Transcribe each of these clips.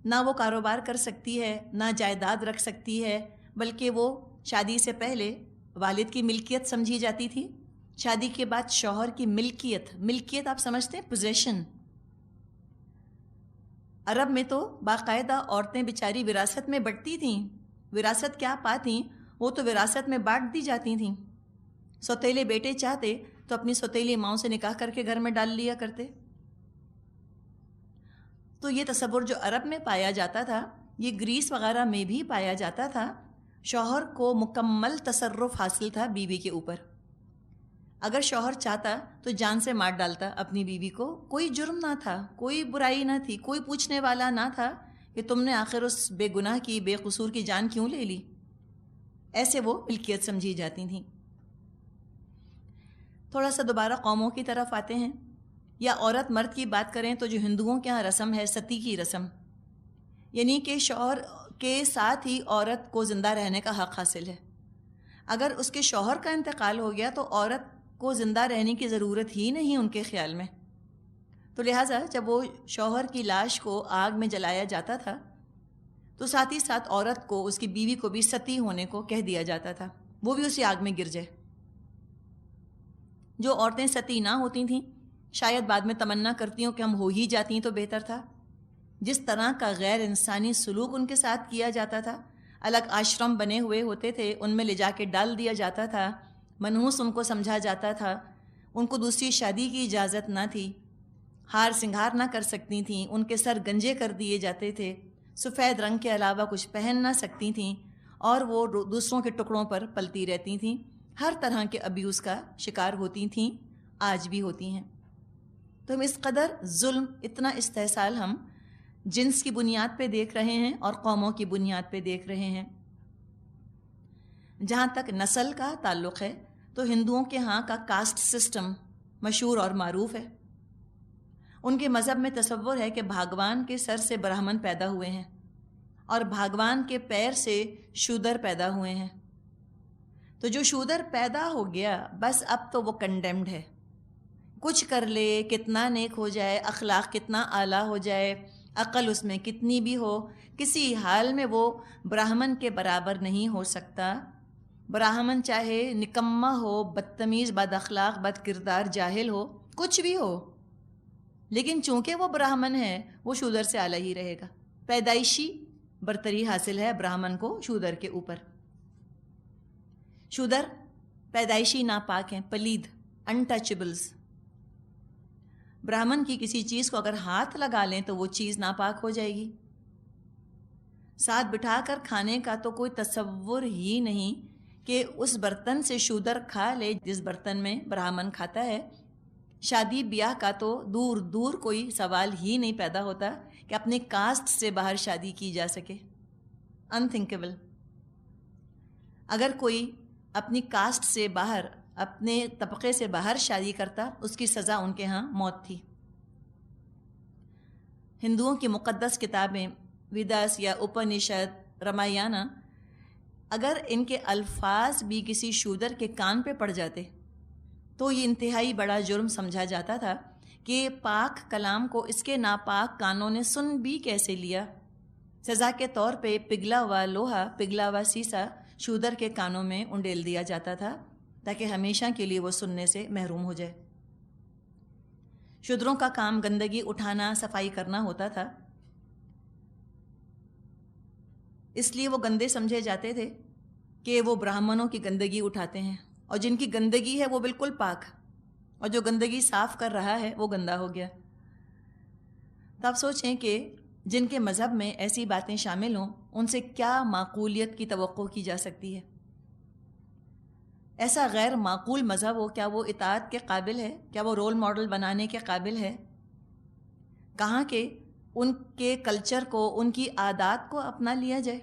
نہ وہ کاروبار کر سکتی ہے، نہ جائیداد رکھ سکتی ہے، بلکہ وہ شادی سے پہلے والد کی ملکیت سمجھی جاتی تھی، شادی کے بعد شوہر کی ملکیت آپ سمجھتے ہیں، پوزیشن۔ عرب میں تو باقاعدہ عورتیں بیچاری وراثت میں بٹتی تھیں، وراثت کیا پاتیں، وہ تو وراثت میں بانٹ دی جاتی تھیں۔ سوتیلے بیٹے چاہتے تو اپنی سوتیلی ماؤں سے نکاح کر کے گھر میں ڈال لیا کرتے۔ تو یہ تصور جو عرب میں پایا جاتا تھا، یہ گریس وغیرہ میں بھی پایا جاتا تھا۔ شوہر کو مکمل تصرف حاصل تھا بیوی کے اوپر، اگر شوہر چاہتا تو جان سے مار ڈالتا اپنی بیوی کو، کوئی جرم نہ تھا، کوئی برائی نہ تھی، کوئی پوچھنے والا نہ تھا کہ تم نے آخر اس بے گناہ کی، بے قصور کی جان کیوں لے لی۔ ایسے وہ ملکیت سمجھی جاتی تھیں۔ تھوڑا سا دوبارہ قوموں کی طرف آتے ہیں، یا عورت مرد کی بات کریں تو جو ہندوؤں کے ہاں رسم ہے ستی کی رسم، یعنی کہ شوہر کے ساتھ ہی عورت کو زندہ رہنے کا حق حاصل ہے۔ اگر اس کے شوہر کا انتقال ہو گیا تو عورت کو زندہ رہنے کی ضرورت ہی نہیں ان کے خیال میں۔ تو لہٰذا جب وہ شوہر کی لاش کو آگ میں جلایا جاتا تھا تو ساتھ ہی ساتھ عورت کو، اس کی بیوی کو بھی ستی ہونے کو کہہ دیا جاتا تھا، وہ بھی اسی آگ میں گر جائے۔ جو عورتیں ستی نہ ہوتی تھیں شاید بعد میں تمنا کرتی ہوں کہ ہم ہو ہی جاتی تو بہتر تھا۔ جس طرح کا غیر انسانی سلوک ان کے ساتھ کیا جاتا تھا، الگ آشرم بنے ہوئے ہوتے تھے، ان میں لے جا کے ڈال دیا جاتا تھا، منحوس ان کو سمجھا جاتا تھا، ان کو دوسری شادی کی اجازت نہ تھی، ہار سنگھار نہ کر سکتی تھیں، ان کے سر گنجے کر دیے جاتے تھے، سفید رنگ کے علاوہ کچھ پہن نہ سکتی تھیں، اور وہ دوسروں کے ٹکڑوں پر پلتی رہتی تھیں، ہر طرح کے ابیوز کا شکار ہوتی تھیں، آج بھی ہوتی ہیں۔ تو ہم اس قدر ظلم، اتنا استحصال ہم جنس کی بنیاد پہ دیکھ رہے ہیں اور قوموں کی بنیاد پہ دیکھ رہے ہیں۔ جہاں تک نسل کا تعلق ہے تو ہندوؤں کے ہاں کا کاسٹ سسٹم مشہور اور معروف ہے۔ ان کے مذہب میں تصور ہے کہ بھاگوان کے سر سے برہمن پیدا ہوئے ہیں اور بھاگوان کے پیر سے شودر پیدا ہوئے ہیں۔ تو جو شودر پیدا ہو گیا بس اب تو وہ کنڈیمڈ ہے، کچھ کر لے، کتنا نیک ہو جائے، اخلاق کتنا اعلیٰ ہو جائے، عقل اس میں کتنی بھی ہو، کسی حال میں وہ براہمن کے برابر نہیں ہو سکتا۔ براہمن چاہے نکما ہو، بدتمیز، بد اخلاق، بد کردار، جاہل ہو، کچھ بھی ہو، لیکن چونکہ وہ براہمن ہے وہ شودر سے اعلیٰ ہی رہے گا۔ پیدائشی برتری حاصل ہے براہمن کو شودر کے اوپر۔ شودر پیدائشی ناپاک ہیں، پلید، انٹچبلز۔ براہمن کی کسی چیز کو اگر ہاتھ لگا لیں تو وہ چیز ناپاک ہو جائے گی۔ ساتھ بٹھا کر کھانے کا تو کوئی تصور ہی نہیں کہ اس برتن سے شودر کھا لے جس برتن میں براہمن کھاتا ہے۔ شادی بیاہ کا تو دور دور کوئی سوال ہی نہیں پیدا ہوتا کہ اپنے کاسٹ سے باہر شادی کی جا سکے، انتھنکیبل۔ اگر کوئی اپنی کاسٹ سے باہر، اپنے طبقے سے باہر شادی کرتا، اس کی سزا ان کے ہاں موت تھی۔ ہندوؤں کی مقدس کتابیں ویداس یا اپنشد، رامایانہ، اگر ان کے الفاظ بھی کسی شودر کے کان پہ پڑ جاتے تو یہ انتہائی بڑا جرم سمجھا جاتا تھا کہ پاک کلام کو اس کے ناپاک کانوں نے سن بھی کیسے لیا۔ سزا کے طور پہ پگھلا ہوا لوہا، پگھلا ہوا سیسا شودر کے کانوں میں انڈیل دیا جاتا تھا تاکہ ہمیشہ کے لیے وہ سننے سے محروم ہو جائے۔ شودروں کا کام گندگی اٹھانا، صفائی کرنا ہوتا تھا، اس لیے وہ گندے سمجھے جاتے تھے کہ وہ براہمنوں کی گندگی اٹھاتے ہیں، اور جن کی گندگی ہے وہ بالکل پاک، اور جو گندگی صاف کر رہا ہے وہ گندا ہو گیا۔ تو آپ سوچیں کہ جن کے مذہب میں ایسی باتیں شامل ہوں ان سے کیا معقولیت کی توقع کی جا سکتی ہے۔ ایسا غیر معقول مذہب ہو، کیا وہ اطاعت کے قابل ہے؟ کیا وہ رول ماڈل بنانے کے قابل ہے؟ کہاں کہ ان کے کلچر کو، ان کی عادات کو اپنا لیا جائے۔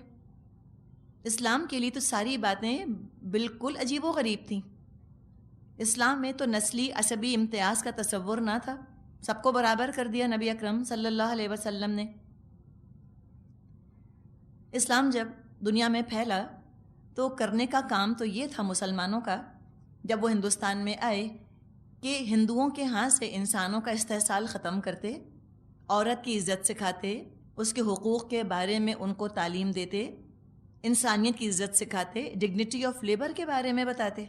اسلام کے لیے تو ساری باتیں بالکل عجیب و غریب تھیں۔ اسلام میں تو نسلی عصبی امتیاز کا تصور نہ تھا، سب کو برابر کر دیا نبی اکرم صلی اللہ علیہ وسلم نے۔ اسلام جب دنیا میں پھیلا تو کرنے کا کام تو یہ تھا مسلمانوں کا، جب وہ ہندوستان میں آئے، کہ ہندوؤں کے ہاں سے انسانوں کا استحصال ختم کرتے، عورت کی عزت سکھاتے، اس کے حقوق کے بارے میں ان کو تعلیم دیتے، انسانیت کی عزت سکھاتے، ڈگنیٹی آف لیبر کے بارے میں بتاتے.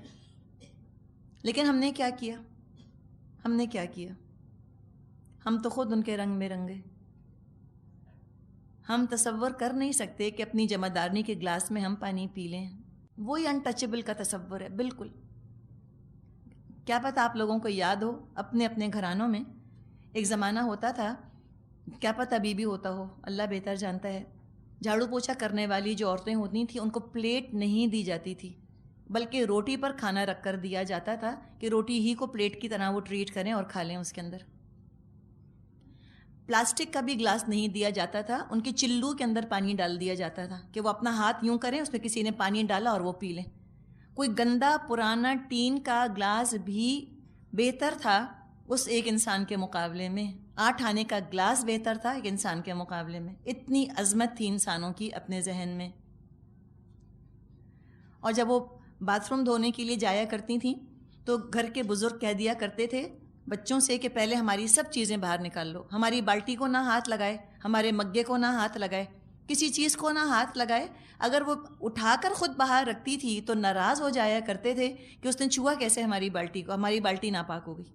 لیکن ہم نے کیا کیا؟ ہم تو خود ان کے رنگ میں رنگے. ہم تصور کر نہیں سکتے کہ اپنی جمعدارنی کے گلاس میں ہم پانی پی لیں. وہی انٹچبل کا تصور ہے بالکل. کیا پتہ آپ لوگوں کو یاد ہو اپنے اپنے گھرانوں میں ایک زمانہ ہوتا تھا، کیا پتہ ابھی بھی ہوتا ہو، اللہ بہتر جانتا ہے. جھاڑو پوچھا کرنے والی جو عورتیں ہوتی تھیں ان کو پلیٹ نہیں دی جاتی تھی، بلکہ روٹی پر کھانا رکھ کر دیا جاتا تھا کہ روٹی ہی کو پلیٹ کی طرح وہ ٹریٹ کریں اور کھا لیں اس کے اندر. پلاسٹک کا بھی گلاس نہیں دیا جاتا تھا، ان کے چلو کے اندر پانی ڈال دیا جاتا تھا کہ وہ اپنا ہاتھ یوں کریں، اس میں کسی نے پانی ڈالا اور وہ پی لیں. کوئی گندا پرانا ٹین کا گلاس بھی بہتر تھا اس ایک انسان کے مقابلے میں. 8 آنے کا گلاس بہتر تھا ایک انسان کے مقابلے میں. اتنی عظمت تھی انسانوں کی اپنے ذہن میں. اور جب وہ باتھ روم دھونے کے لیے جایا کرتی تھیں تو گھر کے بزرگ کہہ دیا کرتے تھے بچوں سے کہ پہلے ہماری سب چیزیں باہر نکال لو، ہماری بالٹی کو نہ ہاتھ لگائے، ہمارے مگے کو نہ ہاتھ لگائے، کسی چیز کو نہ ہاتھ لگائے. اگر وہ اٹھا کر خود باہر رکھتی تھی تو ناراض ہو جایا کرتے تھے کہ اس نے چھوا کیسے ہماری بالٹی کو، ہماری بالٹی ناپاک ہو گئی.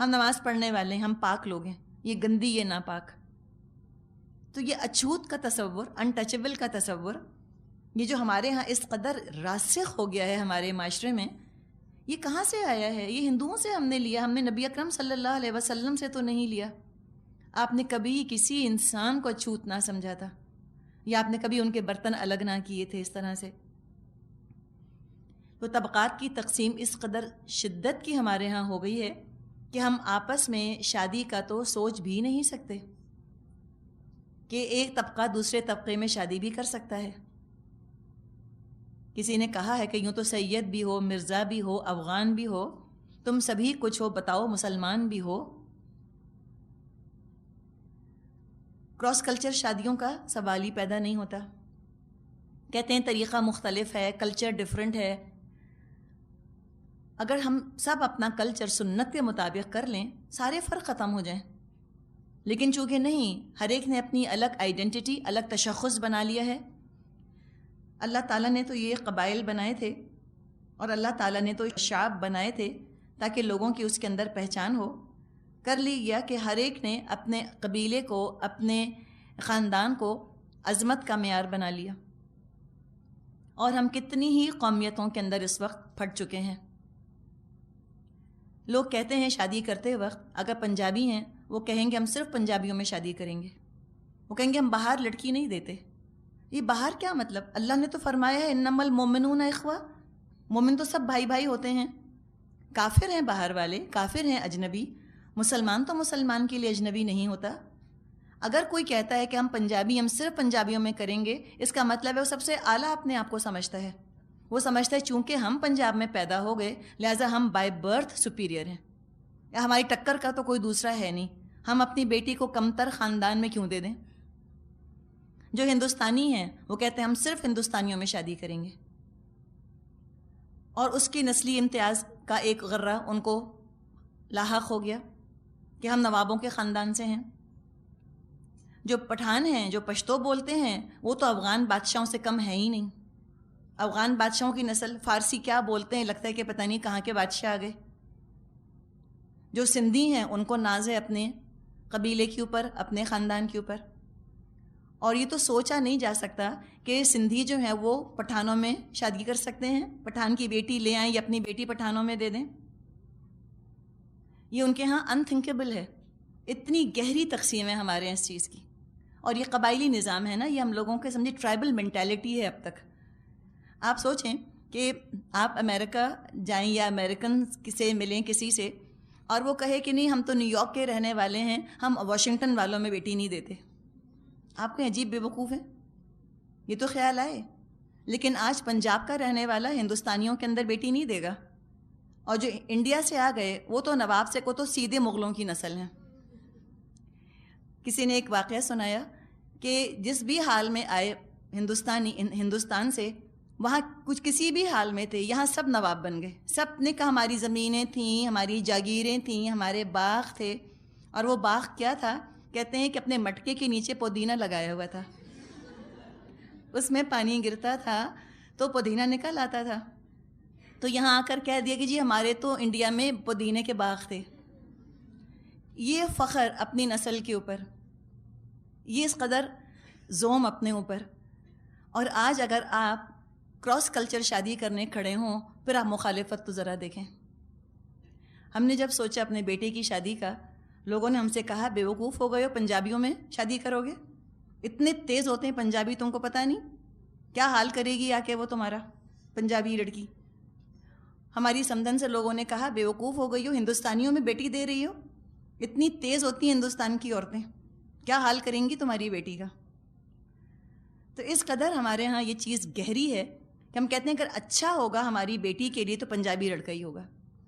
ہم نماز پڑھنے والے ہیں، ہم پاک لوگ ہیں، یہ گندی، یہ ناپاک. تو یہ اچھوت کا تصور، انٹچبل کا تصور، یہ جو ہمارے ہاں اس قدر راسخ ہو گیا ہے ہمارے معاشرے میں، یہ کہاں سے آیا ہے؟ یہ ہندوؤں سے ہم نے لیا، ہم نے نبی اکرم صلی اللہ علیہ وسلم سے تو نہیں لیا. آپ نے کبھی کسی انسان کو اچھوت نہ سمجھا تھا، یا آپ نے کبھی ان کے برتن الگ نہ کیے تھے اس طرح سے. تو طبقات کی تقسیم اس قدر شدت کی ہمارے ہاں ہو گئی ہے کہ ہم آپس میں شادی کا تو سوچ بھی نہیں سکتے کہ ایک طبقہ دوسرے طبقے میں شادی بھی کر سکتا ہے. کسی نے کہا ہے کہ یوں تو سید بھی ہو، مرزا بھی ہو، افغان بھی ہو، تم سبھی کچھ ہو، بتاؤ مسلمان بھی ہو. کراس کلچر شادیوں کا سوال ہی پیدا نہیں ہوتا. کہتے ہیں طریقہ مختلف ہے، کلچر ڈیفرنٹ ہے. اگر ہم سب اپنا کلچر سنت کے مطابق کر لیں سارے فرق ختم ہو جائیں. لیکن چونکہ نہیں، ہر ایک نے اپنی الگ آئیڈینٹی، الگ تشخص بنا لیا ہے. اللہ تعالیٰ نے تو یہ قبائل بنائے تھے اور اللہ تعالیٰ نے تو شعب بنائے تھے تاکہ لوگوں کی اس کے اندر پہچان ہو. کر لی گیا کہ ہر ایک نے اپنے قبیلے کو، اپنے خاندان کو عظمت کا معیار بنا لیا. اور ہم کتنی ہی قومیتوں کے اندر اس وقت پھٹ چکے ہیں. لوگ کہتے ہیں شادی کرتے وقت اگر پنجابی ہیں وہ کہیں گے ہم صرف پنجابیوں میں شادی کریں گے، وہ کہیں گے ہم باہر لڑکی نہیں دیتے. یہ باہر کیا مطلب؟ اللہ نے تو فرمایا ہے انما المؤمنون اخوہ، مومن تو سب بھائی بھائی ہوتے ہیں. کافر ہیں باہر والے، کافر ہیں اجنبی، مسلمان تو مسلمان کے لیے اجنبی نہیں ہوتا. اگر کوئی کہتا ہے کہ ہم پنجابی، ہم صرف پنجابیوں میں کریں گے، اس کا مطلب ہے وہ سب سے اعلیٰ اپنے آپ کو سمجھتا ہے. وہ سمجھتا ہے چونکہ ہم پنجاب میں پیدا ہو گئے لہٰذا ہم بائی برتھ سپیریئر ہیں، ہماری ٹکر کا تو کوئی دوسرا ہے نہیں، ہم اپنی بیٹی کو کمتر خاندان میں کیوں دے دیں. جو ہندوستانی ہیں وہ کہتے ہیں ہم صرف ہندوستانیوں میں شادی کریں گے، اور اس کی نسلی امتیاز کا ایک غرہ ان کو لاحق ہو گیا کہ ہم نوابوں کے خاندان سے ہیں. جو پٹھان ہیں، جو پشتو بولتے ہیں، وہ تو افغان بادشاہوں سے کم ہے ہی نہیں. افغان بادشاہوں کی نسل، فارسی کیا بولتے ہیں، لگتا ہے کہ پتہ نہیں کہاں کے بادشاہ آ گئے. جو سندھی ہیں ان کو ناز ہے اپنے قبیلے کے اوپر، اپنے خاندان کے اوپر. اور یہ تو سوچا نہیں جا سکتا کہ سندھی جو ہیں وہ پٹھانوں میں شادی کر سکتے ہیں، پٹھان کی بیٹی لے آئیں یا اپنی بیٹی پٹھانوں میں دے دیں. یہ ان کے ہاں انتھنکیبل ہے. اتنی گہری تقسیم ہے ہمارے اس چیز کی. اور یہ قبائلی نظام ہے نا، یہ ہم لوگوں کے سمجھے ٹرائبل مینٹیلٹی ہے اب تک. آپ سوچیں کہ آپ امریکہ جائیں یا امریکن سے ملیں کسی سے اور وہ کہے کہ نہیں ہم تو نیو یارک کے رہنے والے ہیں، ہم واشنگٹن والوں میں بیٹی نہیں دیتے. آپ کو عجیب بے وقوف ہے، یہ تو خیال آئے. لیکن آج پنجاب کا رہنے والا ہندوستانیوں کے اندر بیٹی نہیں دے گا، اور جو انڈیا سے آ گئے وہ تو نواب سے کو تو سیدھے مغلوں کی نسل ہیں. کسی نے ایک واقعہ سنایا کہ جس بھی حال میں آئے ہندوستان سے، وہاں کچھ کسی بھی حال میں تھے، یہاں سب نواب بن گئے. سب نے کہا ہماری زمینیں تھیں، ہماری جاگیریں تھیں، ہمارے باغ تھے. اور وہ باغ کیا تھا کہتے ہیں کہ اپنے مٹکے کے نیچے پودینہ لگایا ہوا تھا، اس میں پانی گرتا تھا تو پودینہ نکل آتا تھا. تو یہاں آ کر کہہ دیا کہ جی ہمارے تو انڈیا میں پودینے کے باغ تھے. یہ فخر اپنی نسل کے اوپر، یہ اس قدر زوم اپنے اوپر. اور آج اگر آپ کراس کلچر شادی کرنے کھڑے ہوں پھر آپ مخالفت تو ذرا دیکھیں. ہم نے جب سوچا اپنے بیٹے کی شادی کا، لوگوں نے ہم سے کہا بے وقوف ہو گئے ہو، پنجابیوں میں شادی کرو گے؟ اتنے تیز ہوتے ہیں پنجابی، تم کو پتہ نہیں کیا حال کرے گی آ کے وہ تمہارا پنجابی لڑکی. ہماری سمدن سے لوگوں نے کہا بے وقوف ہو گئی ہو، ہندوستانیوں میں بیٹی دے رہی ہو، اتنی تیز ہوتی ہیں ہندوستان کی عورتیں، کیا حال کریں گی تمہاری بیٹی کا. تو اس قدر ہمارے ہاں یہ چیز گہری ہے کہ ہم کہتے ہیں اگر اچھا ہوگا ہماری بیٹی کے لیے تو پنجابی لڑکا ہی ہوگا،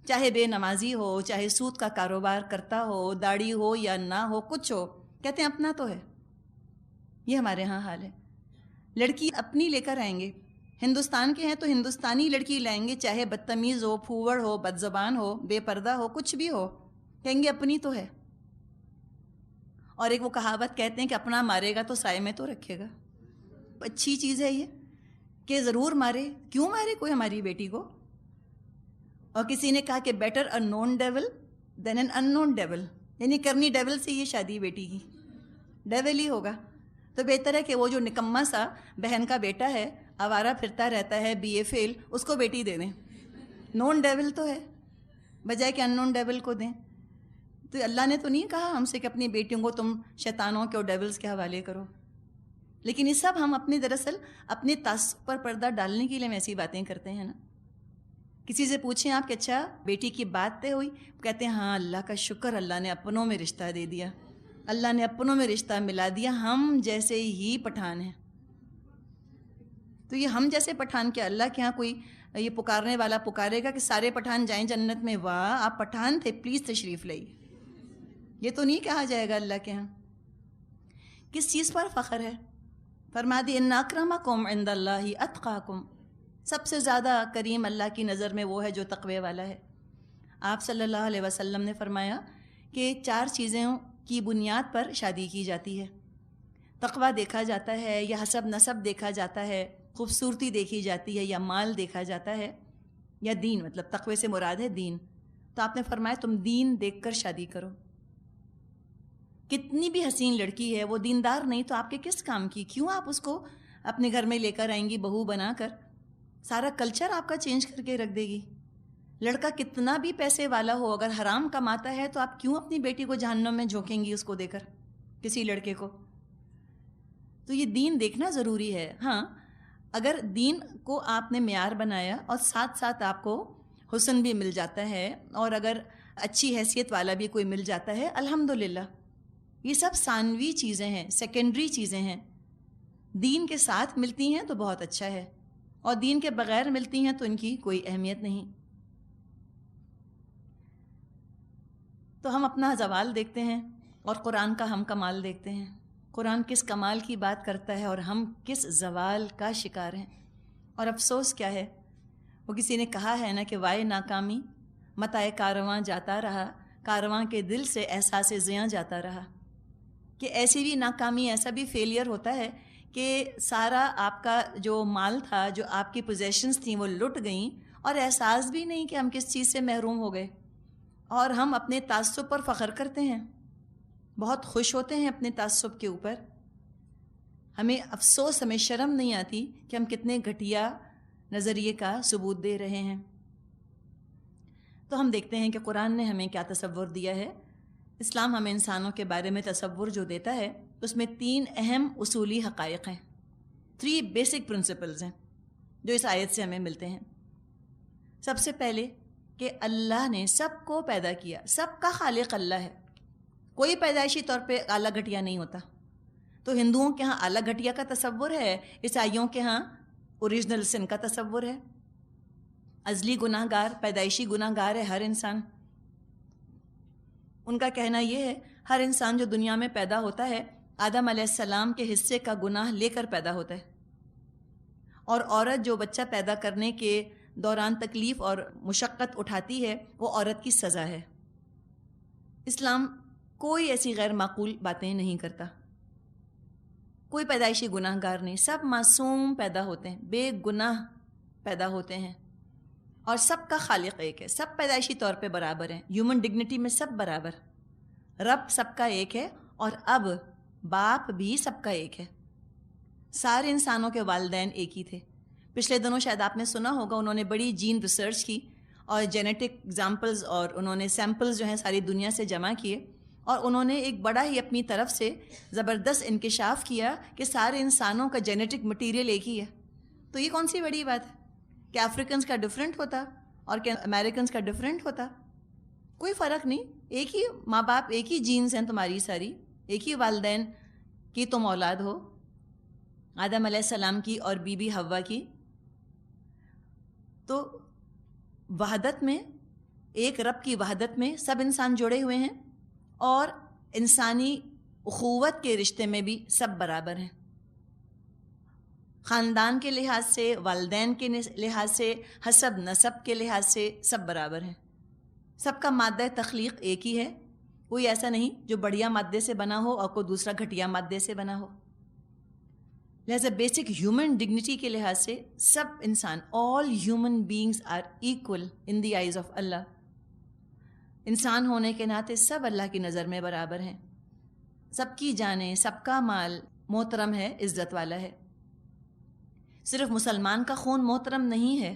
چاہے بے نمازی ہو، چاہے سود کا کاروبار کرتا ہو، داڑھی ہو یا نہ ہو، کچھ ہو، کہتے ہیں اپنا تو ہے. یہ ہمارے ہاں حال ہے. لڑکی اپنی لے کر آئیں گے، ہندوستان کے ہیں تو ہندوستانی لڑکی لائیں گے، چاہے بدتمیز ہو، پھوڑ ہو، بد زبان ہو، بے پردہ ہو، کچھ بھی ہو، کہیں گے اپنی تو ہے. اور ایک وہ کہاوت کہتے ہیں کہ اپنا مارے گا تو سائے میں تو رکھے گا. اچھی چیز ہے یہ کہ ضرور مارے، کیوں مارے کوئی ہماری بیٹی کو. اور کسی نے کہا کہ بیٹر اے نون ڈیول دین این ان نون ڈیول، یعنی کرنی ڈیول سے یہ شادی بیٹی کی، ڈیول ہی ہوگا. تو بہتر ہے کہ وہ جو نکما سا بہن کا بیٹا ہے، آوارہ پھرتا رہتا ہے، بی اے فیل، اس کو بیٹی دے دیں. نون ڈیول تو ہے، بجائے کہ ان نون ڈیول کو دیں. تو اللہ نے تو نہیں کہا ہم سے کہ اپنی بیٹیوں کو تم شیطانوں کے اور ڈیولز کے حوالے کرو. لیکن یہ سب ہم اپنے دراصل اپنے تعصب پر پردہ ڈالنے کے لیے ہم ایسی باتیں کرتے ہیں نا. کسی سے پوچھیں آپ کہ اچھا بیٹی کی بات طے ہوئی، کہتے ہیں ہاں اللہ کا شکر، اللہ نے اپنوں میں رشتہ دے دیا، اللہ نے اپنوں میں رشتہ ملا دیا، ہم جیسے ہی پٹھان ہیں. تو یہ ہم جیسے پٹھان کیا اللہ کے ہاں کوئی یہ پکارنے والا پکارے گا کہ سارے پٹھان جائیں جنت میں؟ واہ آپ پٹھان تھے، پلیز تشریف لائیے. یہ تو نہیں کہا جائے گا اللہ کے ہاں. کس چیز پر فخر ہے؟ فرما دی ان اکرمکم عند اللہ اتقاکم، سب سے زیادہ کریم اللہ کی نظر میں وہ ہے جو تقوی والا ہے. آپ صلی اللہ علیہ وسلم نے فرمایا کہ 4 چیزوں کی بنیاد پر شادی کی جاتی ہے. تقوی دیکھا جاتا ہے، یا حسب نسب دیکھا جاتا ہے، خوبصورتی دیکھی جاتی ہے، یا مال دیکھا جاتا ہے، یا دین، مطلب تقوی سے مراد ہے دین. تو آپ نے فرمایا تم دین دیکھ کر شادی کرو. کتنی بھی حسین لڑکی ہے وہ دیندار نہیں تو آپ کے کس کام کی؟ کیوں آپ اس کو اپنے گھر میں لے کر آئیں گی بہو بنا کر؟ سارا کلچر آپ کا چینج کر کے رکھ دے گی. لڑکا کتنا بھی پیسے والا ہو، اگر حرام کماتا ہے تو آپ کیوں اپنی بیٹی کو جہنم میں جھونکیں گی اس کو دے کر کسی لڑکے کو؟ تو یہ دین دیکھنا ضروری ہے. ہاں اگر دین کو آپ نے معیار بنایا اور ساتھ ساتھ آپ کو حسن بھی مل جاتا ہے، اور اگر اچھی حیثیت والا بھی کوئی مل جاتا ہے، الحمدللہ. یہ سب ثانوی چیزیں ہیں، سیکنڈری چیزیں ہیں. دین کے ساتھ ملتی ہیں تو بہت اچھا ہے، اور دین کے بغیر ملتی ہیں تو ان کی کوئی اہمیت نہیں. تو ہم اپنا زوال دیکھتے ہیں اور قرآن کا ہم کمال دیکھتے ہیں. قرآن کس کمال کی بات کرتا ہے اور ہم کس زوال کا شکار ہیں. اور افسوس کیا ہے، وہ کسی نے کہا ہے نا کہ وائے ناکامی متائے کارواں جاتا رہا، کارواں کے دل سے احساس زیاں جاتا رہا. کہ ایسی بھی ناکامی، ایسا بھی فیلئر ہوتا ہے کہ سارا آپ کا جو مال تھا، جو آپ کی پوزیشنز تھیں، وہ لٹ گئیں، اور احساس بھی نہیں کہ ہم کس چیز سے محروم ہو گئے. اور ہم اپنے تعصب پر فخر کرتے ہیں، بہت خوش ہوتے ہیں اپنے تعصب کے اوپر. ہمیں افسوس، ہمیں شرم نہیں آتی کہ ہم کتنے گھٹیا نظریے کا ثبوت دے رہے ہیں. تو ہم دیکھتے ہیں کہ قرآن نے ہمیں کیا تصور دیا ہے. اسلام ہمیں انسانوں کے بارے میں تصور جو دیتا ہے اس میں 3 اہم اصولی حقائق ہیں، 3 بیسک پرنسپلز ہیں جو اس آیت سے ہمیں ملتے ہیں. سب سے پہلے کہ اللہ نے سب کو پیدا کیا، سب کا خالق اللہ ہے. کوئی پیدائشی طور پہ اعلیٰ گھٹیا نہیں ہوتا. تو ہندوؤں کے ہاں اعلیٰ گھٹیا کا تصور ہے، عیسائیوں کے ہاں اوریجنل سن کا تصور ہے. ازلی گناہ گار، پیدائشی گناہ گار ہے ہر انسان. ان کا کہنا یہ ہے ہر انسان جو دنیا میں پیدا ہوتا ہے آدم علیہ السلام کے حصے کا گناہ لے کر پیدا ہوتا ہے. اور عورت جو بچہ پیدا کرنے کے دوران تکلیف اور مشقت اٹھاتی ہے وہ عورت کی سزا ہے. اسلام کوئی ایسی غیر معقول باتیں نہیں کرتا، کوئی پیدائشی گناہ گار نہیں، سب معصوم پیدا ہوتے ہیں، بے گناہ پیدا ہوتے ہیں، اور سب کا خالق ایک ہے، سب پیدائشی طور پہ برابر ہیں، ہیومن ڈگنیٹی میں سب برابر، رب سب کا ایک ہے، اور اب باپ بھی سب کا ایک ہے۔ سارے انسانوں کے والدین ایک ہی تھے۔ پچھلے دنوں شاید آپ نے سنا ہوگا، انہوں نے بڑی جین ریسرچ کی اور جینیٹک ایگزامپلز اور انہوں نے سیمپلز جو ہیں ساری دنیا سے جمع کیے، اور انہوں نے ایک بڑا ہی اپنی طرف سے زبردست انکشاف کیا کہ سارے انسانوں کا جینیٹک مٹیریل ایک ہی ہے۔ تو یہ کون سی بڑی بات ہے کہ افریکنز کا ڈفرینٹ ہوتا اور کہ امریکنز کا ڈفرینٹ ہوتا؟ کوئی فرق نہیں، ایک ہی ماں باپ، ایک ہی جینز ہیں تمہاری ساری، ایک ہی والدین کی تم اولاد ہو، آدم علیہ السلام کی اور بی بی حوا کی۔ تو وحدت میں، ایک رب کی وحدت میں سب انسان جڑے ہوئے ہیں، اور انسانی اخوت کے رشتے میں بھی سب برابر ہیں، خاندان کے لحاظ سے، والدین کے لحاظ سے، حسب نسب کے لحاظ سے سب برابر ہیں۔ سب کا مادہ تخلیق ایک ہی ہے، کوئی ایسا نہیں جو بڑھیا مادے سے بنا ہو اور کوئی دوسرا گھٹیا مادے سے بنا ہو۔ لہذا بیسک ہیومن ڈگنیٹی کے لحاظ سے سب انسان، all human beings are equal in the eyes of Allah. انسان ہونے کے ناطے سب اللہ کی نظر میں برابر ہیں، سب کی جانیں، سب کا مال محترم ہے، عزت والا ہے۔ صرف مسلمان کا خون محترم نہیں ہے،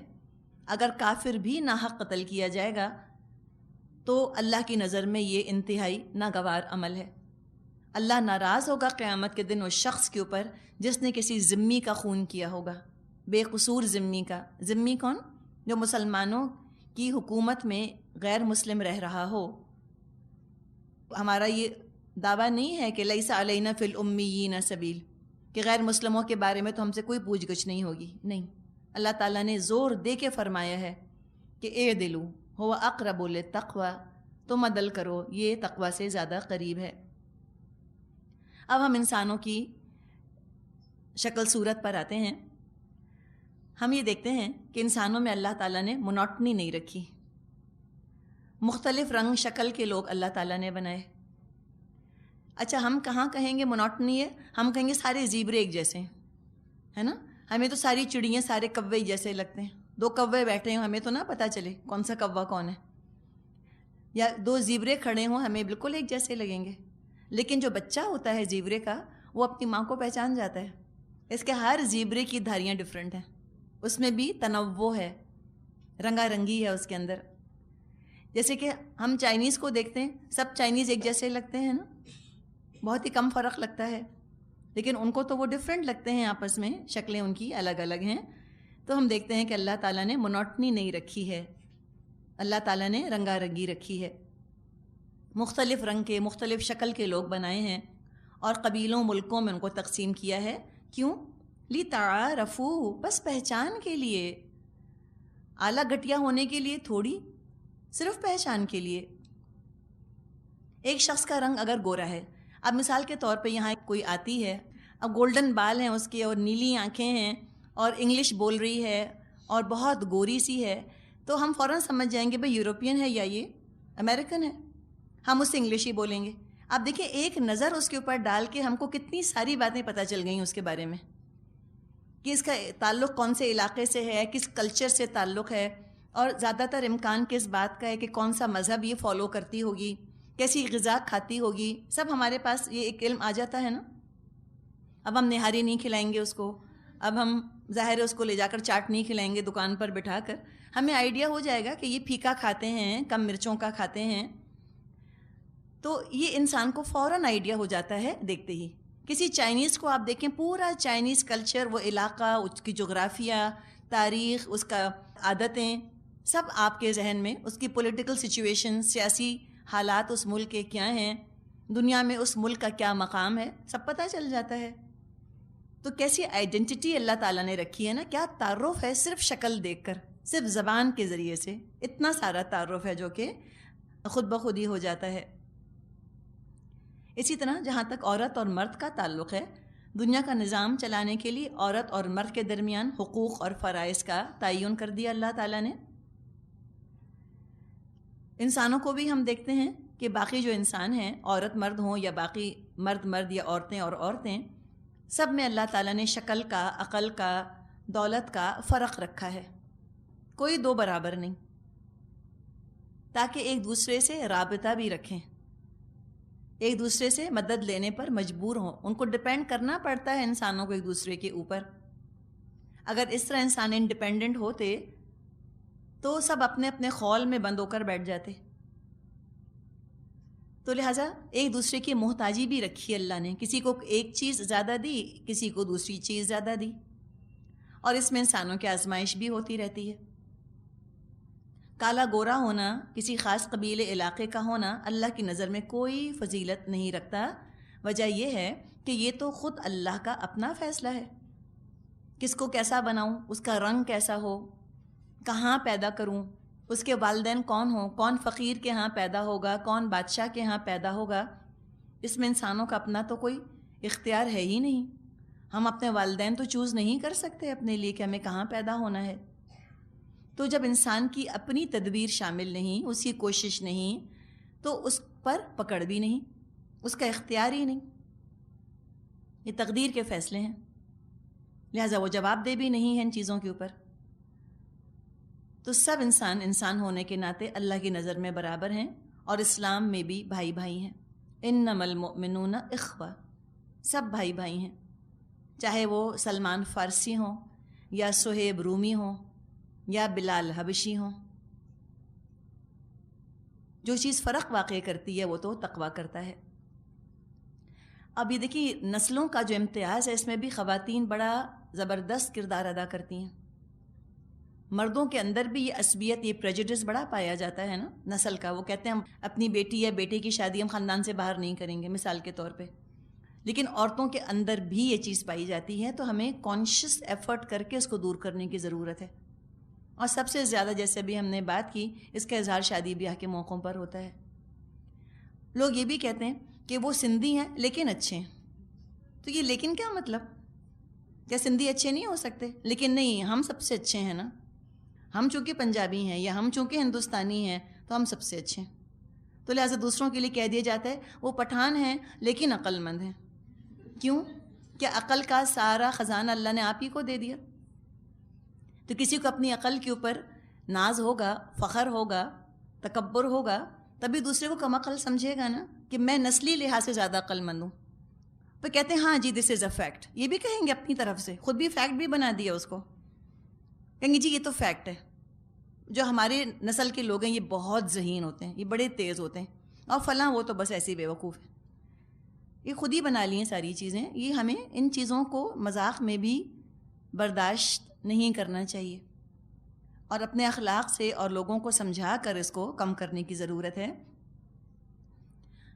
اگر کافر بھی ناحق قتل کیا جائے گا تو اللہ کی نظر میں یہ انتہائی ناگوار عمل ہے۔ اللہ ناراض ہوگا قیامت کے دن اس شخص کے اوپر جس نے کسی ذمی کا خون کیا ہوگا، بے قصور ذمی کا۔ ذمی کون؟ جو مسلمانوں کی حکومت میں غیر مسلم رہ رہا ہو۔ ہمارا یہ دعویٰ نہیں ہے کہ لیس علینا فی الامیین سبیل، کہ غیر مسلموں کے بارے میں تو ہم سے کوئی پوچھ گچھ نہیں ہوگی، نہیں۔ اللہ تعالیٰ نے زور دے کے فرمایا ہے کہ اعدلوا هو اقرب للتقوی، تم عدل کرو، یہ تقوی سے زیادہ قریب ہے۔ اب ہم انسانوں کی شکل صورت پر آتے ہیں۔ ہم یہ دیکھتے ہیں کہ انسانوں میں اللہ تعالیٰ نے مونوٹنی نہیں رکھی، مختلف رنگ شکل کے لوگ اللہ تعالیٰ نے بنائے۔ اچھا، ہم کہاں کہیں گے مونوٹنی ہے؟ ہم کہیں گے سارے زیبرے ایک جیسے ہیں، ہے نا؟ ہمیں تو ساری چڑیاں، سارے کوے جیسے لگتے ہیں، دو کوے بیٹھے ہوں ہمیں تو نہ پتہ چلے کون سا کوا کون ہے، یا دو زیبرے کھڑے ہوں ہمیں بالکل ایک جیسے لگیں گے۔ لیکن جو بچہ ہوتا ہے زیبرے کا، وہ اپنی ماں کو پہچان جاتا ہے، اس کے ہر زیبرے کی دھاریاں ڈیفرنٹ ہیں، اس میں بھی تنوع ہے، رنگا رنگی ہے اس کے اندر۔ جیسے کہ ہم چائنیز کو دیکھتے ہیں، سب چائنیز ایک جیسے لگتے ہیں نا، بہت ہی کم فرق لگتا ہے، لیکن ان کو تو وہ ڈیفرنٹ لگتے ہیں، آپس میں شکلیں ان کی الگ الگ ہیں۔ تو ہم دیکھتے ہیں کہ اللہ تعالیٰ نے مونوٹنی نہیں رکھی ہے، اللہ تعالیٰ نے رنگا رنگی رکھی ہے، مختلف رنگ کے، مختلف شکل کے لوگ بنائے ہیں، اور قبیلوں، ملکوں میں ان کو تقسیم کیا ہے۔ کیوں؟ لِتَعَارَفُوا، بس پہچان کے لیے، اعلیٰ گھٹیا ہونے کے لیے تھوڑی، صرف پہچان کے لیے۔ ایک شخص کا رنگ اگر گورا ہے، اب مثال کے طور پہ یہاں کوئی آتی ہے، اب گولڈن بال ہیں اس کے اور نیلی آنکھیں ہیں اور انگلش بول رہی ہے اور بہت گوری سی ہے، تو ہم فوراً سمجھ جائیں گے بھئی یوروپین ہے یا یہ امریکن ہے، ہم اس سے انگلش ہی بولیں گے۔ اب دیکھیں، ایک نظر اس کے اوپر ڈال کے ہم کو کتنی ساری باتیں پتہ چل گئیں اس کے بارے میں، کہ اس کا تعلق کون سے علاقے سے ہے، کس کلچر سے تعلق ہے، اور زیادہ تر امکان کس بات کا ہے کہ کون سا مذہب یہ فالو کرتی ہوگی، کیسی غذا کھاتی ہوگی، سب ہمارے پاس یہ ایک علم آ جاتا ہے نا۔ اب ہم نہاری نہیں کھلائیں گے اس کو، اب ہم ظاہر ہے اس کو لے جا کر چاٹ نہیں کھلائیں گے دکان پر بٹھا کر، ہمیں آئیڈیا ہو جائے گا کہ یہ پھیکا کھاتے ہیں، کم مرچوں کا کھاتے ہیں، تو یہ انسان کو فوراً آئیڈیا ہو جاتا ہے دیکھتے ہی۔ کسی چائنیز کو آپ دیکھیں، پورا چائنیز کلچر، وہ علاقہ، اس کی جغرافیہ، تاریخ، اس کا عادتیں، سب آپ کے ذہن میں، اس کی پولیٹیکل سچویشن، سیاسی حالات اس ملک کے کیا ہیں، دنیا میں اس ملک کا کیا مقام ہے، سب پتہ چل جاتا ہے۔ تو کیسی آئیڈینٹی اللہ تعالیٰ نے رکھی ہے نا، کیا تعارف ہے صرف شکل دیکھ کر، صرف زبان کے ذریعے سے، اتنا سارا تعارف ہے جو کہ خود بخود ہی ہو جاتا ہے۔ اسی طرح جہاں تک عورت اور مرد کا تعلق ہے، دنیا کا نظام چلانے کے لیے عورت اور مرد کے درمیان حقوق اور فرائض کا تعین کر دیا اللہ تعالیٰ نے۔ انسانوں کو بھی ہم دیکھتے ہیں کہ باقی جو انسان ہیں، عورت مرد ہوں یا باقی مرد مرد یا عورتیں اور عورتیں، سب میں اللہ تعالیٰ نے شکل کا، عقل کا، دولت کا فرق رکھا ہے، کوئی دو برابر نہیں، تاکہ ایک دوسرے سے رابطہ بھی رکھیں، ایک دوسرے سے مدد لینے پر مجبور ہوں۔ ان کو ڈپینڈ کرنا پڑتا ہے انسانوں کو ایک دوسرے کے اوپر۔ اگر اس طرح انسان انڈیپینڈنٹ ہوتے تو سب اپنے اپنے خول میں بند ہو کر بیٹھ جاتے۔ تو لہٰذا ایک دوسرے کی محتاجی بھی رکھی اللہ نے، کسی کو ایک چیز زیادہ دی، کسی کو دوسری چیز زیادہ دی، اور اس میں انسانوں کی آزمائش بھی ہوتی رہتی ہے۔ کالا گورا ہونا، کسی خاص قبیلے علاقے کا ہونا اللہ کی نظر میں کوئی فضیلت نہیں رکھتا۔ وجہ یہ ہے کہ یہ تو خود اللہ کا اپنا فیصلہ ہے، کس کو کیسا بناؤں، اس کا رنگ کیسا ہو، کہاں پیدا کروں، اس کے والدین کون ہوں، کون فقیر کے ہاں پیدا ہوگا، کون بادشاہ کے ہاں پیدا ہوگا، اس میں انسانوں کا اپنا تو کوئی اختیار ہے ہی نہیں۔ ہم اپنے والدین تو چوز نہیں کر سکتے اپنے لیے کہ ہمیں کہاں پیدا ہونا ہے۔ تو جب انسان کی اپنی تدبیر شامل نہیں، اس کی کوشش نہیں، تو اس پر پکڑ بھی نہیں، اس کا اختیار ہی نہیں، یہ تقدیر کے فیصلے ہیں، لہٰذا وہ جواب دہ بھی نہیں ہیں ان چیزوں کے اوپر۔ تو سب انسان ہونے کے ناطے اللہ کی نظر میں برابر ہیں، اور اسلام میں بھی بھائی بھائی ہیں۔ انما المؤمنون اخوہ، سب بھائی بھائی ہیں، چاہے وہ سلمان فارسی ہوں یا صہیب رومی ہوں یا بلال حبشی ہوں۔ جو چیز فرق واقع کرتی ہے وہ تو تقویٰ کرتا ہے۔ اب یہ دیکھیے نسلوں کا جو امتیاز ہے، اس میں بھی خواتین بڑا زبردست کردار ادا کرتی ہیں۔ مردوں کے اندر بھی یہ عصبیت، یہ پریجڈس بڑا پایا جاتا ہے نا نسل کا۔ وہ کہتے ہیں ہم اپنی بیٹی یا بیٹے کی شادی ہم خاندان سے باہر نہیں کریں گے، مثال کے طور پہ، لیکن عورتوں کے اندر بھی یہ چیز پائی جاتی ہے، تو ہمیں کانشیس ایفرٹ کر کے اس کو دور کرنے کی ضرورت ہے۔ اور سب سے زیادہ جیسے بھی ہم نے بات کی، اس کا اظہار شادی بیاہ کے موقعوں پر ہوتا ہے۔ لوگ یہ بھی کہتے ہیں کہ وہ سندھی ہیں لیکن اچھے ہیں، تو یہ لیکن کیا مطلب؟ کیا سندھی اچھے نہیں ہو سکتے؟ لیکن نہیں، ہم سب سے اچھے ہیں نا، ہم چونکہ پنجابی ہیں یا ہم چونکہ ہندوستانی ہیں تو ہم سب سے اچھے ہیں۔ تو لہٰذا دوسروں کے لیے کہہ دیا جاتا ہے وہ پٹھان ہیں لیکن عقل مند ہیں۔ کیوں؟ کیا عقل کا سارا خزانہ اللہ نے آپ ہی کو دے دیا؟ تو کسی کو اپنی عقل کے اوپر ناز ہوگا، فخر ہوگا، تکبر ہوگا، تبھی دوسرے کو کم عقل سمجھے گا نا، کہ میں نسلی لحاظ سے زیادہ عقل مند ہوں۔ تو کہتے ہیں ہاں جی دس از اے فیکٹ، یہ بھی کہیں گے اپنی طرف سے، خود بھی فیکٹ بھی بنا دیا اس کو، کہیں گے جی یہ تو فیکٹ ہے۔ جو ہمارے نسل کے لوگ ہیں یہ بہت ذہین ہوتے ہیں، یہ بڑے تیز ہوتے ہیں، اور فلاں وہ تو بس ایسے ہی بیوقوف ہے۔ یہ خود ہی بنا لی ہیں ساری چیزیں۔ یہ ہمیں ان چیزوں کو مذاق میں بھی برداشت نہیں کرنا چاہیے، اور اپنے اخلاق سے اور لوگوں کو سمجھا کر اس کو کم کرنے کی ضرورت ہے۔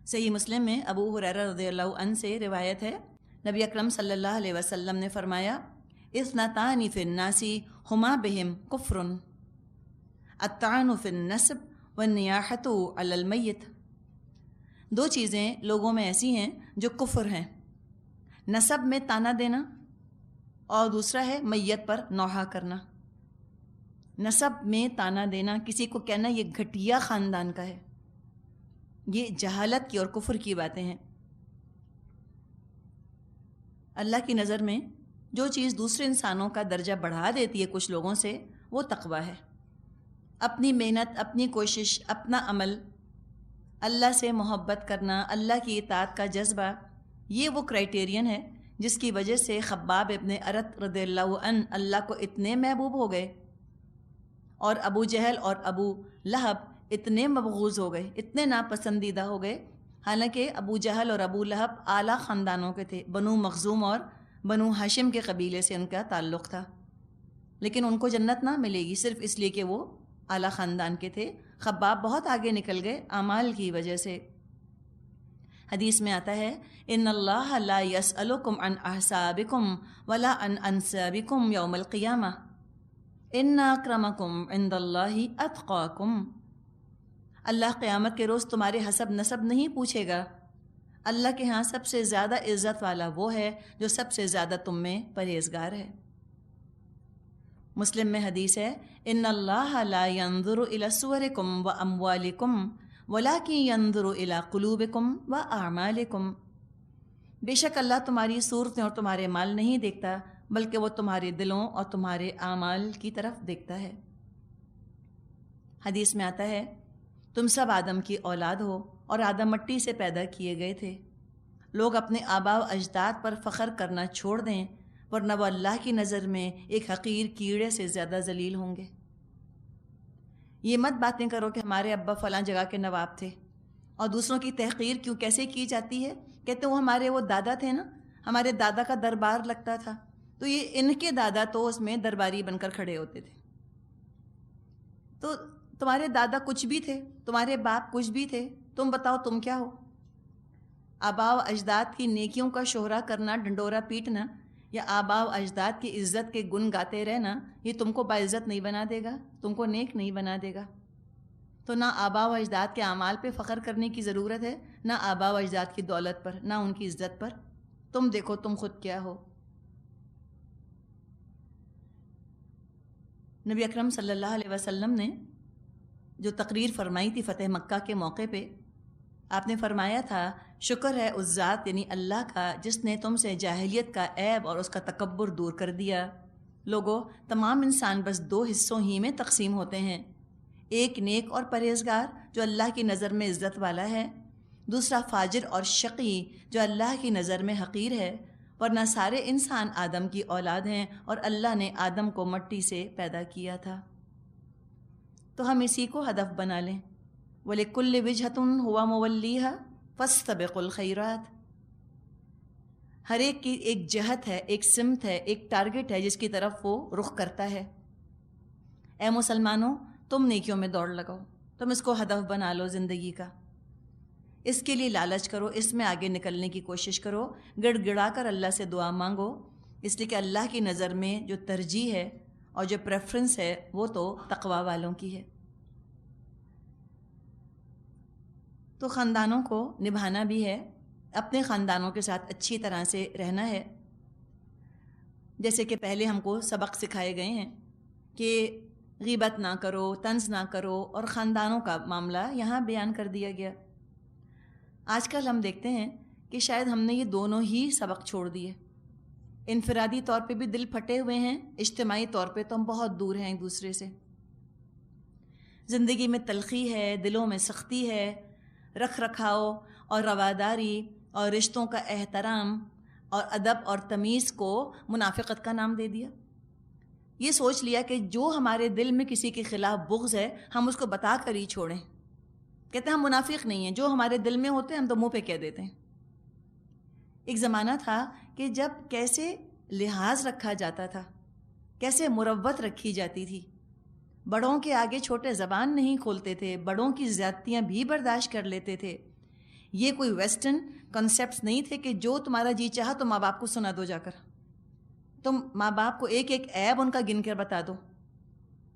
صحیح مسلم میں ابو ہریرہ رضی اللہ عنہ سے روایت ہے، نبی اکرم صلی اللہ علیہ وسلم نے فرمایا، اثنتان فی الناس ہما بہم کفر، الطعن فی النسب والنیاحۃ علی المیت۔ دو چیزیں لوگوں میں ایسی ہیں جو کفر ہیں، نسب میں تانا دینا، اور دوسرا ہے میت پر نوحہ کرنا۔ نسب میں تانا دینا، کسی کو کہنا یہ گھٹیا خاندان کا ہے، یہ جہالت کی اور کفر کی باتیں ہیں۔ اللہ کی نظر میں جو چیز دوسرے انسانوں کا درجہ بڑھا دیتی ہے کچھ لوگوں سے، وہ تقویٰ ہے۔ اپنی محنت، اپنی کوشش، اپنا عمل، اللہ سے محبت کرنا، اللہ کی اطاعت کا جذبہ، یہ وہ کرائٹیرین ہے جس کی وجہ سے خباب ابن ارت رضی اللہ عنہ اللہ کو اتنے محبوب ہو گئے، اور ابو جہل اور ابو لہب اتنے مبغوض ہو گئے، اتنے ناپسندیدہ ہو گئے۔ حالانکہ ابو جہل اور ابو لہب اعلیٰ خاندانوں کے تھے، بنو مخزوم اور بنو ہاشم کے قبیلے سے ان کا تعلق تھا، لیکن ان کو جنت نہ ملے گی صرف اس لیے کہ وہ اعلیٰ خاندان کے تھے۔ خباب بہت آگے نکل گئے اعمال کی وجہ سے۔ حدیث میں آتا ہے، ان اللہ لا یسألکم عن احسابکم ولا عن انسابکم یوم القیامہ ان اکرمکم عند اللہ اتقاکم۔ اللہ قیامت کے روز تمہارے حسب نسب نہیں پوچھے گا، اللہ کے ہاں سب سے زیادہ عزت والا وہ ہے جو سب سے زیادہ تم میں پرہیزگار ہے۔ مسلم میں حدیث ہے، ان اللہ لا ينظر الى صورکم واموالکم وَلَٰكِن يَنظُرُ إِلَىٰ قُلُوبِكُمْ وَأَعْمَالِكُمْ، بے شک اللہ تمہاری صورتیں اور تمہارے مال نہیں دیکھتا، بلکہ وہ تمہارے دلوں اور تمہارے اعمال کی طرف دیکھتا ہے۔ حدیث میں آتا ہے تم سب آدم کی اولاد ہو اور آدم مٹی سے پیدا کیے گئے تھے۔ لوگ اپنے آباء و اجداد پر فخر کرنا چھوڑ دیں، ورنہ وہ اللہ کی نظر میں ایک حقیر کیڑے سے زیادہ ذلیل ہوں گے۔ یہ مت باتیں کرو کہ ہمارے ابا فلاں جگہ کے نواب تھے، اور دوسروں کی تحقیر کیوں کیسے کی جاتی ہے؟ کہتے وہ ہمارے وہ دادا تھے نا، ہمارے دادا کا دربار لگتا تھا، تو یہ ان کے دادا تو اس میں درباری بن کر کھڑے ہوتے تھے۔ تو تمہارے دادا کچھ بھی تھے، تمہارے باپ کچھ بھی تھے، تم بتاؤ تم کیا ہو؟ آباء و اجداد کی نیکیوں کا شہرا کرنا، ڈنڈورا پیٹنا، یا آباء و اجداد کی عزت کے گن گاتے رہنا، یہ تم کو باعزت نہیں بنا دے گا، تم کو نیک نہیں بنا دے گا۔ تو نہ آباء و اجداد کے اعمال پہ فخر کرنے کی ضرورت ہے، نہ آباء و اجداد کی دولت پر، نہ ان کی عزت پر۔ تم دیکھو تم خود کیا ہو۔ نبی اکرم صلی اللہ علیہ وسلم نے جو تقریر فرمائی تھی فتح مکہ کے موقع پہ، آپ نے فرمایا تھا شکر ہے اس ذات یعنی اللہ کا جس نے تم سے جاہلیت کا عیب اور اس کا تکبر دور کر دیا۔ لوگوں، تمام انسان بس دو حصوں ہی میں تقسیم ہوتے ہیں، ایک نیک اور پرہیزگار جو اللہ کی نظر میں عزت والا ہے، دوسرا فاجر اور شقی جو اللہ کی نظر میں حقیر ہے، ورنہ سارے انسان آدم کی اولاد ہیں اور اللہ نے آدم کو مٹی سے پیدا کیا تھا۔ تو ہم اسی کو ہدف بنا لیں۔ وَلِكُلِّ وِجْهَةٌ هُوَ مُوَلِّيهَا فَاسْتَبِقُوا الْخَيْرَاتِ، ہر ایک کی ایک جہت ہے، ایک سمت ہے، ایک ٹارگٹ ہے جس کی طرف وہ رخ کرتا ہے۔ اے مسلمانوں، تم نیکیوں میں دوڑ لگاؤ، تم اس کو ہدف بنا لو زندگی کا، اس کے لیے لالچ کرو، اس میں آگے نکلنے کی کوشش کرو، گڑ گڑا کر اللہ سے دعا مانگو، اس لیے کہ اللہ کی نظر میں جو ترجیح ہے اور جو پریفرنس ہے وہ تو تقوی والوں کی ہے۔ تو خاندانوں کو نبھانا بھی ہے، اپنے خاندانوں کے ساتھ اچھی طرح سے رہنا ہے۔ جیسے کہ پہلے ہم کو سبق سکھائے گئے ہیں کہ غیبت نہ کرو، طنز نہ کرو، اور خاندانوں کا معاملہ یہاں بیان کر دیا گیا۔ آج کل ہم دیکھتے ہیں کہ شاید ہم نے یہ دونوں ہی سبق چھوڑ دیے، انفرادی طور پہ بھی دل پھٹے ہوئے ہیں، اجتماعی طور پہ تو ہم بہت دور ہیں ایک دوسرے سے۔ زندگی میں تلخی ہے، دلوں میں سختی ہے، رکھ رکھاؤ اور رواداری اور رشتوں کا احترام اور ادب اور تمیز کو منافقت کا نام دے دیا۔ یہ سوچ لیا کہ جو ہمارے دل میں کسی کے خلاف بغض ہے ہم اس کو بتا کر ہی چھوڑیں۔ کہتے ہیں ہم منافق نہیں ہیں، جو ہمارے دل میں ہوتے ہیں ہم تو منہ پہ کہہ دیتے ہیں۔ ایک زمانہ تھا کہ جب کیسے لحاظ رکھا جاتا تھا، کیسے مروت رکھی جاتی تھی، بڑوں کے آگے چھوٹے زبان نہیں کھولتے تھے، بڑوں کی زیادتیاں بھی برداشت کر لیتے تھے۔ یہ کوئی ویسٹرن کنسیپٹس نہیں تھے کہ جو تمہارا جی چاہا تو ماں باپ کو سنا دو، جا کر تم ماں باپ کو ایک ایک عیب ان کا گن کر بتا دو،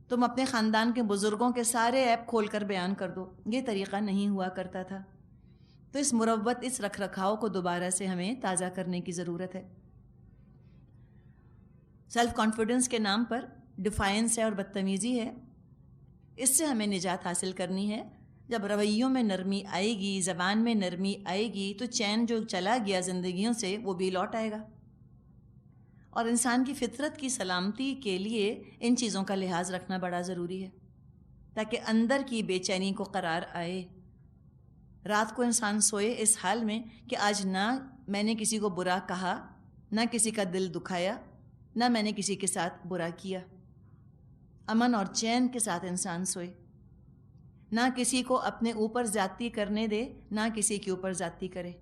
تم اپنے خاندان کے بزرگوں کے سارے عیب کھول کر بیان کر دو۔ یہ طریقہ نہیں ہوا کرتا تھا۔ تو اس مروت، اس رکھ رکھاؤ کو دوبارہ سے ہمیں تازہ کرنے کی ضرورت ہے۔ سیلف کانفیڈنس کے نام پر ڈیفائنس ہے اور بدتمیزی ہے، اس سے ہمیں نجات حاصل کرنی ہے۔ جب رویوں میں نرمی آئے گی، زبان میں نرمی آئے گی، تو چین جو چلا گیا زندگیوں سے وہ بھی لوٹ آئے گا۔ اور انسان کی فطرت کی سلامتی کے لیے ان چیزوں کا لحاظ رکھنا بڑا ضروری ہے، تاکہ اندر کی بے چینی کو قرار آئے۔ رات کو انسان سوئے اس حال میں کہ آج نہ میں نے کسی کو برا کہا، نہ کسی کا دل دکھایا، نہ میں نے کسی کے ساتھ برا کیا۔ امن اور چین کے ساتھ انسان سوئے، نہ کسی کو اپنے اوپر زیادتی کرنے دے، نہ کسی کے اوپر زیادتی کرے۔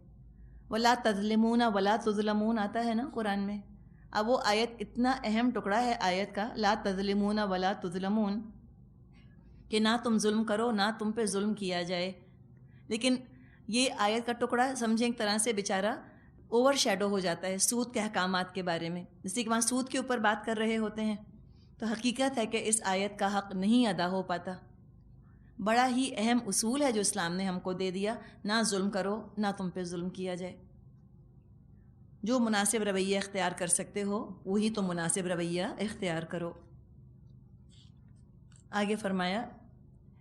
وَلَا تَظْلِمُونَ وَلَا تُظْلَمُونَ آتا ہے نا قرآن میں۔ اب وہ آیت اتنا اہم ٹکڑا ہے آیت کا، لا تظلمون ولا تظلمون، کہ نہ تم ظلم کرو نہ تم پہ ظلم کیا جائے۔ لیکن یہ آیت کا ٹکڑا سمجھیں ایک طرح سے بیچارہ اوور شیڈو ہو جاتا ہے سود کے احکامات کے بارے میں، جیسے کہ وہاں سود کے اوپر بات کر رہے ہوتے ہیں، تو حقیقت ہے کہ اس آیت کا حق نہیں ادا ہو پاتا۔ بڑا ہی اہم اصول ہے جو اسلام نے ہم کو دے دیا، نہ ظلم کرو نہ تم پہ ظلم کیا جائے۔ جو مناسب رویہ اختیار کر سکتے ہو وہی تو مناسب رویہ اختیار کرو۔ آگے فرمایا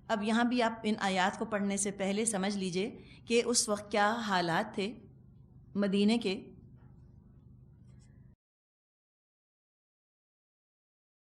اب یہاں بھی آپ ان آیات کو پڑھنے سے پہلے سمجھ لیجئے کہ اس وقت کیا حالات تھے مدینے کے